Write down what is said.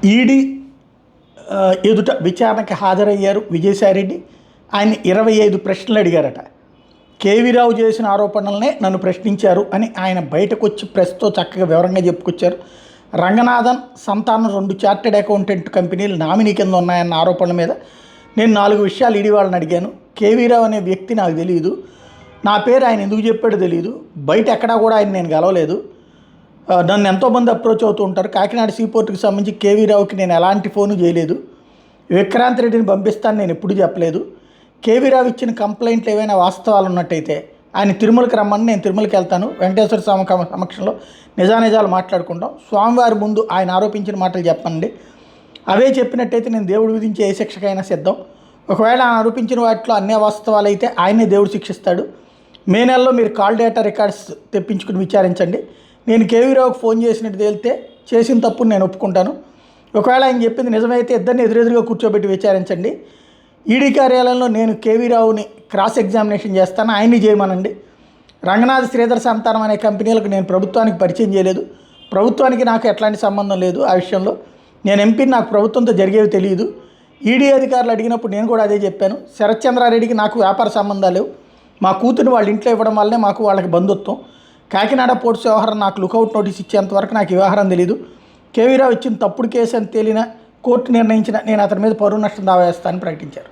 ED ఎదుట విచారణకి హాజరయ్యారు విజయసాయిరెడ్డి. ఆయన 25 ప్రశ్నలు అడిగారట. కేవీ రావు చేసిన ఆరోపణలనే నన్ను ప్రశ్నించారు అని ఆయన బయటకు వచ్చి ప్రెస్తో చక్కగా వివరంగా చెప్పుకొచ్చారు. రంగనాథన్ సంతానం 2 చార్టెడ్ అకౌంటెంట్ కంపెనీలు నామినీ కింద ఉన్నాయన్న ఆరోపణల మీద నేను 4 విషయాలు ఈడీ వాళ్ళని అడిగాను. కేవీ రావు అనే వ్యక్తి నాకు తెలియదు, నా పేరు ఆయన ఎందుకు చెప్పాడో తెలియదు, బయట ఎక్కడా కూడా ఆయన నేను గెలవలేదు, నన్ను ఎంతోమంది అప్రోచ్ అవుతూ ఉంటారు. కాకినాడ సీపోర్టుకి సంబంధించి కేవీ రావుకి నేను ఎలాంటి ఫోను చేయలేదు, విక్రాంత్ రెడ్డిని పంపిస్తాను నేను ఎప్పుడు చెప్పలేదు, కేవీ రావు ఇచ్చిన కంప్లైంట్లు ఏవైనా వాస్తవాలు ఉన్నట్టయితే ఆయన తిరుమలకి రమ్మని నేను తిరుమలకి వెళ్తాను, వెంకటేశ్వర స్వామి సమక్షంలో నిజానిజాలు మాట్లాడుకుంటాం, స్వామివారి ముందు ఆయన ఆరోపించిన మాటలు చెప్పండి, అవే చెప్పినట్టయితే నేను దేవుడు విధించే ఏ శిక్షకైనా సిద్ధం, ఒకవేళ ఆయన ఆరోపించిన వాటిలో అన్ని వాస్తవాలు అయితే ఆయనే దేవుడు శిక్షిస్తాడు, మే నెలలో మీరు కాల్ డేటా రికార్డ్స్ తెప్పించుకుని విచారించండి, నేను కేవీ రావుకి ఫోన్ చేసినట్టు తేలితే చేసిన తప్పును నేను ఒప్పుకుంటాను, ఒకవేళ ఆయన చెప్పింది నిజమైతే ఇద్దరిని ఎదురెదురుగా కూర్చోబెట్టి విచారించండి, ఈడీ కార్యాలయంలో నేను కేవీ రావుని క్రాస్ ఎగ్జామినేషన్ చేస్తాను, ఆయన్ని చేయమనండి, రంగనాథ్ శ్రీధర్ సంతానం అనే కంపెనీలకు నేను ప్రభుత్వానికి పరిచయం చేయలేదు, ప్రభుత్వానికి నాకు ఎట్లాంటి సంబంధం లేదు, ఆ విషయంలో నేను ఎంపీని, నాకు ప్రభుత్వంతో జరిగేవి తెలియదు, ఈడీ అధికారులు అడిగినప్పుడు నేను కూడా అదే చెప్పాను, శరత్చంద్రారెడ్డికి నాకు వ్యాపార సంబంధాలు లేవు, మా కూతురు వాళ్ళ ఇంట్లో ఇవ్వడం వల్లనే మాకు వాళ్ళకి బంధుత్వం, కాకినాడ పోర్ట్స్ వ్యవహారం నాకు లుకౌట్ నోటీస్ ఇచ్చేంతవరకు నాకు ఈ వ్యవహారం తెలియదు, కేవీ రావు ఇచ్చిన తప్పుడు కేసు అని తేలిన కోర్టు నిర్ణయించిన నేను అతని మీద పరువు నష్టం దావా వేస్తానని ప్రకటించారు.